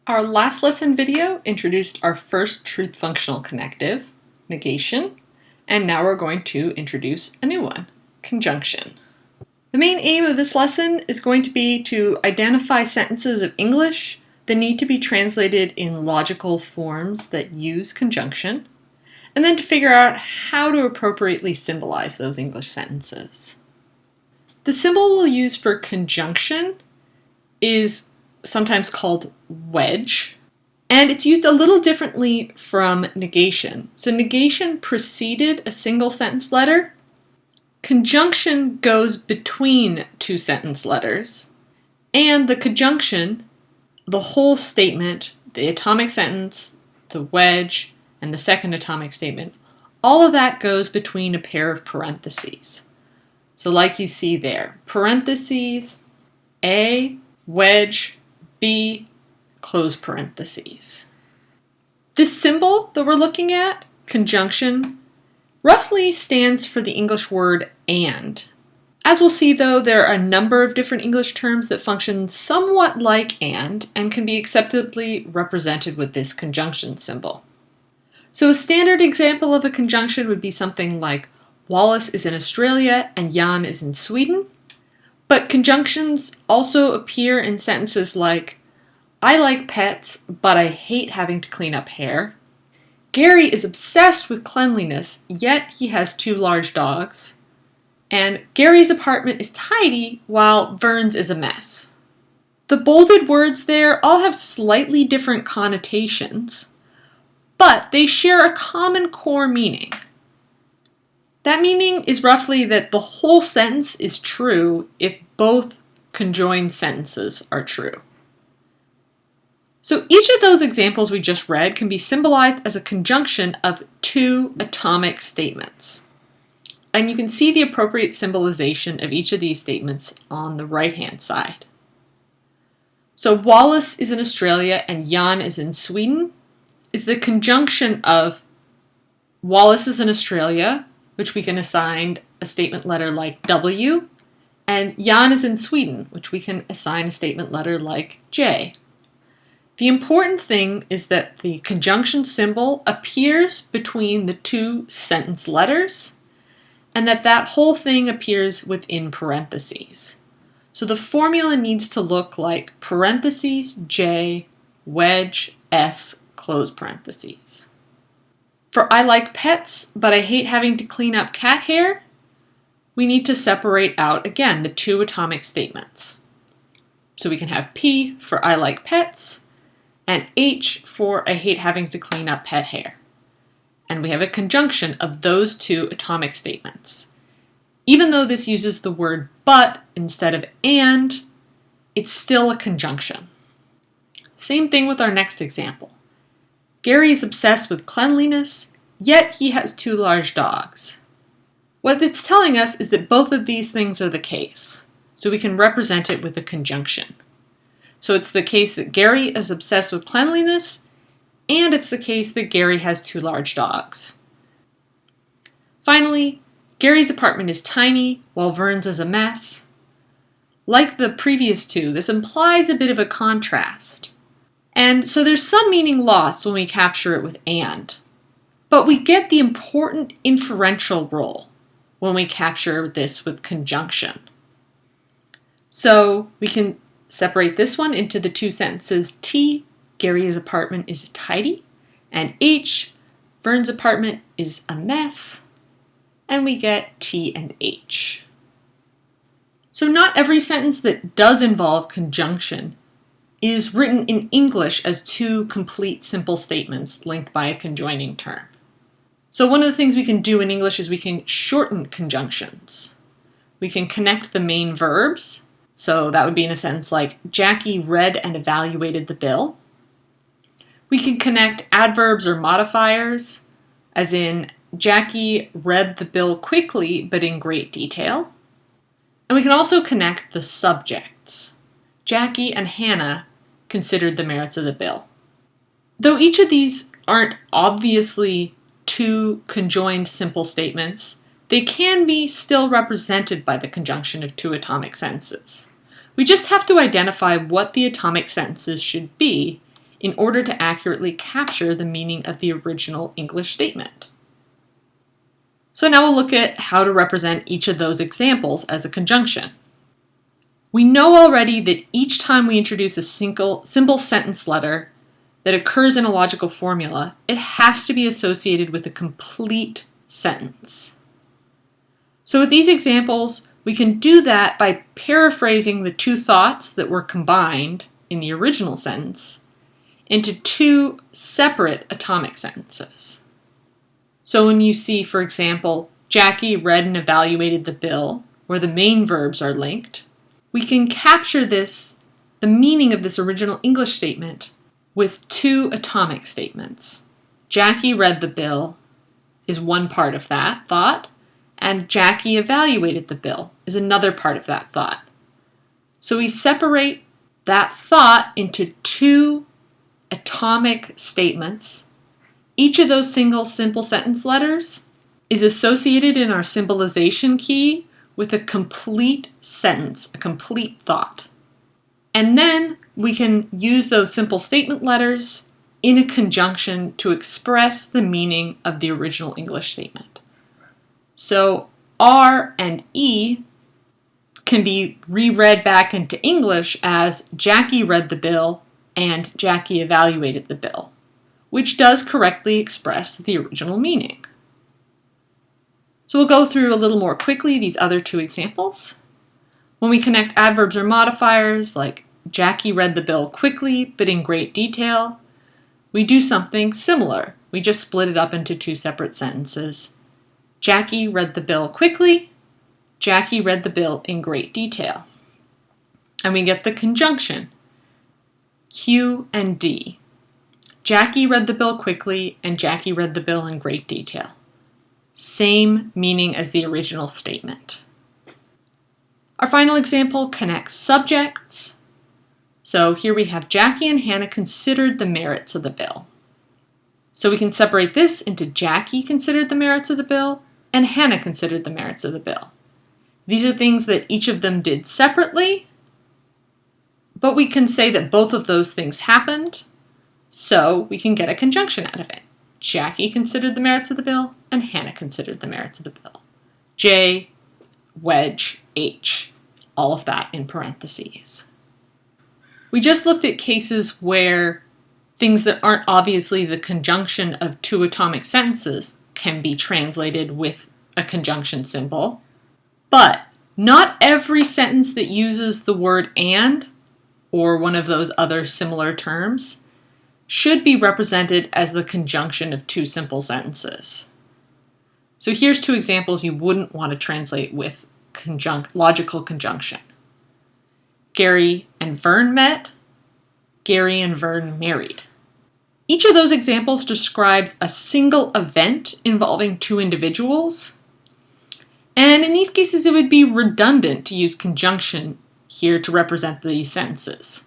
Our last lesson video introduced our first truth functional connective, negation, and now we're going to introduce a new one, conjunction. The main aim of this lesson is going to be to identify sentences of English that need to be translated in logical forms that use conjunction, and then to figure out how to appropriately symbolize those English sentences. The symbol we'll use for conjunction is sometimes called wedge, and it's used a little differently from negation. So negation preceded a single sentence letter. Conjunction goes between two sentence letters, and the conjunction, the whole statement, the atomic sentence, the wedge, and the second atomic statement, all of that goes between a pair of parentheses. So like you see there, parentheses, A, wedge, B, close parentheses. This symbol that we're looking at, conjunction, roughly stands for the English word and. As we'll see though, there are a number of different English terms that function somewhat like and can be acceptably represented with this conjunction symbol. So a standard example of a conjunction would be something like Wallace is in Australia and Jan is in Sweden. But conjunctions also appear in sentences like, I like pets, but I hate having to clean up hair. Gary is obsessed with cleanliness, yet he has two large dogs. And Gary's apartment is tidy, while Vern's is a mess. The bolded words there all have slightly different connotations, but they share a common core meaning. That meaning is roughly that the whole sentence is true if both conjoined sentences are true. So each of those examples we just read can be symbolized as a conjunction of two atomic statements. And you can see the appropriate symbolization of each of these statements on the right-hand side. So Wallace is in Australia and Jan is in Sweden is the conjunction of Wallace is in Australia, which we can assign a statement letter like W, and Jan is in Sweden, which we can assign a statement letter like J. The important thing is that the conjunction symbol appears between the two sentence letters, and that whole thing appears within parentheses. So the formula needs to look like parentheses J, wedge S, close parentheses. For I like pets, but I hate having to clean up cat hair, we need to separate out, again, the two atomic statements. So we can have P for I like pets, and H for I hate having to clean up pet hair. And we have a conjunction of those two atomic statements. Even though this uses the word but instead of and, it's still a conjunction. Same thing with our next example. Gary is obsessed with cleanliness, yet he has two large dogs. What it's telling us is that both of these things are the case, so we can represent it with a conjunction. So it's the case that Gary is obsessed with cleanliness, and it's the case that Gary has two large dogs. Finally, Gary's apartment is tiny, while Vern's is a mess. Like the previous two, this implies a bit of a contrast. And so there's some meaning lost when we capture it with and. But we get the important inferential role when we capture this with conjunction. So we can separate this one into the two sentences T, Gary's apartment is tidy, and H, Vern's apartment is a mess, and we get T and H. So not every sentence that does involve conjunction is written in English as two complete simple statements linked by a conjoining term. So one of the things we can do in English is we can shorten conjunctions. We can connect the main verbs. So that would be in a sentence like, Jackie read and evaluated the bill. We can connect adverbs or modifiers, as in, Jackie read the bill quickly but in great detail. And we can also connect the subjects. Jackie and Hannah considered the merits of the bill. Though each of these aren't obviously two conjoined simple statements, they can be still represented by the conjunction of two atomic sentences. We just have to identify what the atomic sentences should be in order to accurately capture the meaning of the original English statement. So now we'll look at how to represent each of those examples as a conjunction. We know already that each time we introduce a simple sentence letter that occurs in a logical formula, it has to be associated with a complete sentence. So with these examples, we can do that by paraphrasing the two thoughts that were combined in the original sentence into two separate atomic sentences. So when you see, for example, Jackie read and evaluated the bill, where the main verbs are linked, we can capture the meaning of this original English statement with two atomic statements. Jackie read the bill is one part of that thought, and Jackie evaluated the bill is another part of that thought. So we separate that thought into two atomic statements. Each of those simple sentence letters is associated in our symbolization key with a complete sentence, a complete thought. And then we can use those simple statement letters in a conjunction to express the meaning of the original English statement. So R and E can be reread back into English as Jackie read the bill and Jackie evaluated the bill, which does correctly express the original meaning. So we'll go through a little more quickly these other two examples. When we connect adverbs or modifiers like Jackie read the bill quickly but in great detail, we do something similar. We just split it up into two separate sentences. Jackie read the bill quickly, Jackie read the bill in great detail. And we get the conjunction, Q and D. Jackie read the bill quickly and Jackie read the bill in great detail. Same meaning as the original statement. Our final example connects subjects. So here we have Jackie and Hannah considered the merits of the bill. So we can separate this into Jackie considered the merits of the bill and Hannah considered the merits of the bill. These are things that each of them did separately, but we can say that both of those things happened, so we can get a conjunction out of it. Jackie considered the merits of the bill and Hannah considered the merits of the bill. J, wedge, H, all of that in parentheses. We just looked at cases where things that aren't obviously the conjunction of two atomic sentences can be translated with a conjunction symbol, but not every sentence that uses the word and or one of those other similar terms should be represented as the conjunction of two simple sentences. So here's two examples you wouldn't want to translate with logical conjunction. Gary and Vern met, Gary and Vern married. Each of those examples describes a single event involving two individuals, and in these cases it would be redundant to use conjunction here to represent these sentences.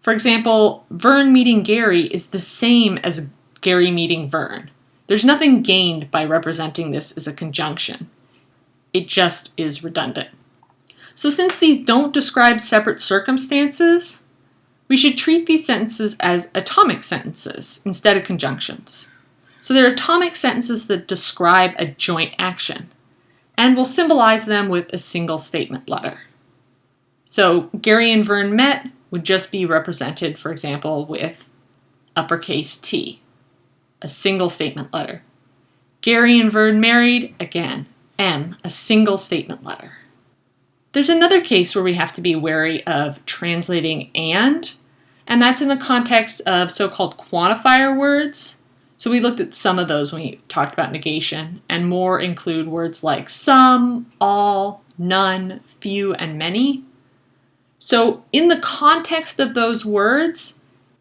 For example, Vern meeting Gary is the same as Gary meeting Vern. There's nothing gained by representing this as a conjunction. It just is redundant. So since these don't describe separate circumstances, we should treat these sentences as atomic sentences instead of conjunctions. So they're atomic sentences that describe a joint action, and we'll symbolize them with a single statement letter. So Gary and Vern met would just be represented, for example, with uppercase T, a single statement letter. Gary and Vern married, again, M, a single statement letter. There's another case where we have to be wary of translating and that's in the context of so-called quantifier words. So we looked at some of those when we talked about negation, and more include words like some, all, none, few, and many. So in the context of those words,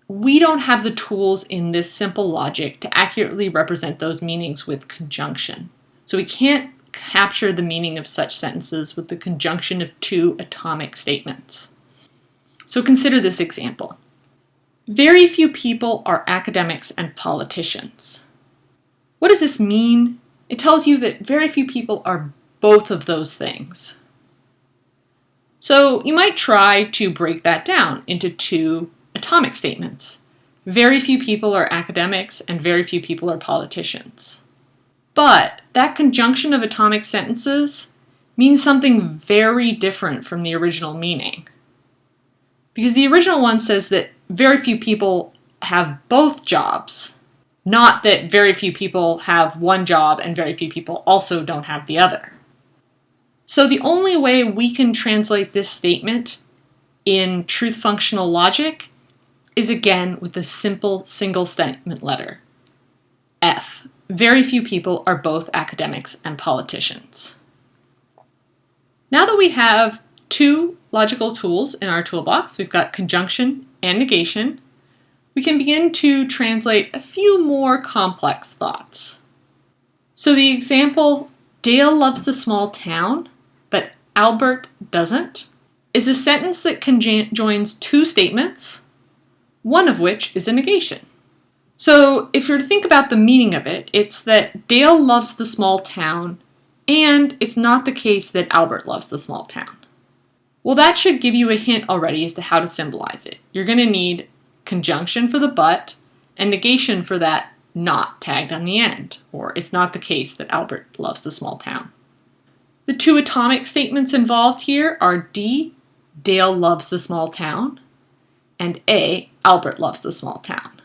we don't have the tools in this simple logic to accurately represent those meanings with conjunction. So we can't capture the meaning of such sentences with the conjunction of two atomic statements. So consider this example. Very few people are academics and politicians. What does this mean? It tells you that very few people are both of those things. So you might try to break that down into two atomic statements. Very few people are academics and very few people are politicians. But that conjunction of atomic sentences means something very different from the original meaning. Because the original one says that very few people have both jobs, not that very few people have one job and very few people also don't have the other. So the only way we can translate this statement in truth functional logic is again with a simple single statement letter, F. Very few people are both academics and politicians. Now that we have two logical tools in our toolbox, we've got conjunction and negation, we can begin to translate a few more complex thoughts. So the example, Dale loves the small town, but Albert doesn't, is a sentence that conjoins two statements, one of which is a negation. So if you're to think about the meaning of it, it's that Dale loves the small town, and it's not the case that Albert loves the small town. Well, that should give you a hint already as to how to symbolize it. You're going to need conjunction for the but and negation for that not tagged on the end, or it's not the case that Albert loves the small town. The two atomic statements involved here are D, Dale loves the small town, and A, Albert loves the small town.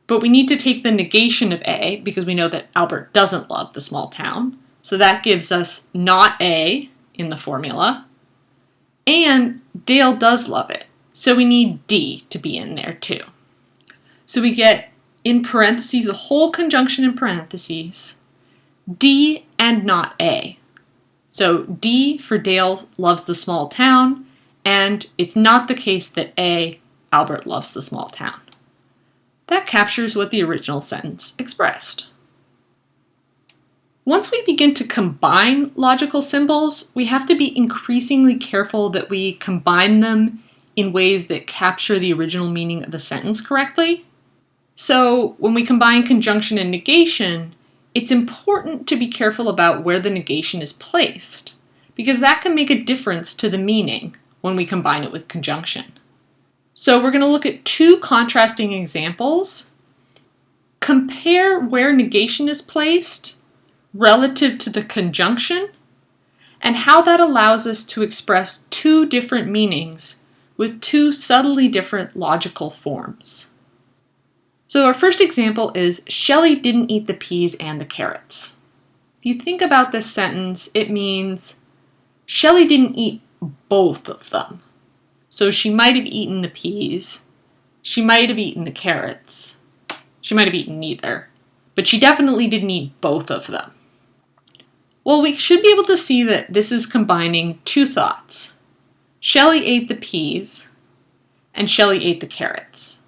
But we need to take the negation of A because we know that Albert doesn't love the small town. So that gives us not A in the formula. And Dale does love it. So we need D to be in there too. So we get in parentheses, the whole conjunction in parentheses, D and not A. So D for Dale loves the small town, and it's not the case that A, Albert loves the small town. That captures what the original sentence expressed. Once we begin to combine logical symbols, we have to be increasingly careful that we combine them in ways that capture the original meaning of the sentence correctly. So when we combine conjunction and negation, it's important to be careful about where the negation is placed, because that can make a difference to the meaning when we combine it with conjunction. So we're going to look at two contrasting examples. Compare where negation is placed relative to the conjunction and how that allows us to express two different meanings with two subtly different logical forms. So our first example is Shelley didn't eat the peas and the carrots. If you think about this sentence, it means Shelley didn't eat both of them. So she might have eaten the peas, she might have eaten the carrots, she might have eaten neither, but she definitely didn't eat both of them. Well, we should be able to see that this is combining two thoughts. Shelley ate the peas, and Shelley ate the carrots.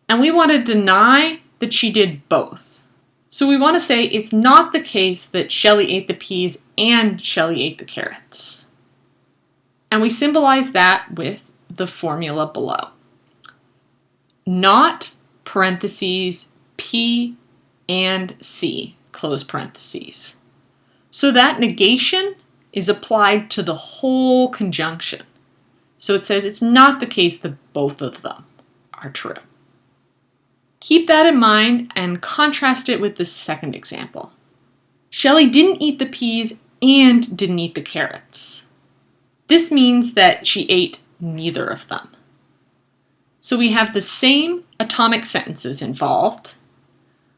And we want to deny that she did both. So we want to say it's not the case that Shelley ate the peas and Shelley ate the carrots. And we symbolize that with the formula below. Not, parentheses, P and C, close parentheses. So that negation is applied to the whole conjunction. So it says it's not the case that both of them are true. Keep that in mind and contrast it with the second example. Shelley didn't eat the peas and didn't eat the carrots. This means that she ate neither of them. So we have the same atomic sentences involved,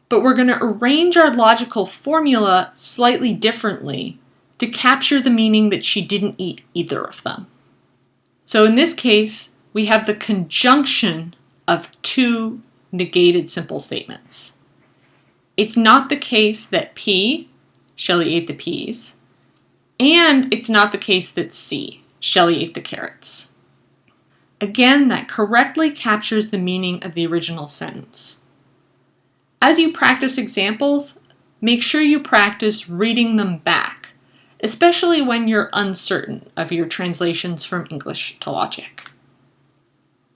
but we're going to arrange our logical formula slightly differently to capture the meaning that she didn't eat either of them. So in this case, we have the conjunction of two negated simple statements. It's not the case that P, Shelley ate the peas, and it's not the case that C, Shelley ate the carrots. Again, that correctly captures the meaning of the original sentence. As you practice examples, make sure you practice reading them back, especially when you're uncertain of your translations from English to logic.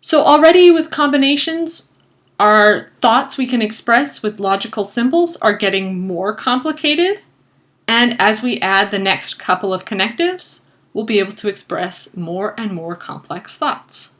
So already with combinations, our thoughts we can express with logical symbols are getting more complicated, and as we add the next couple of connectives, we'll be able to express more and more complex thoughts.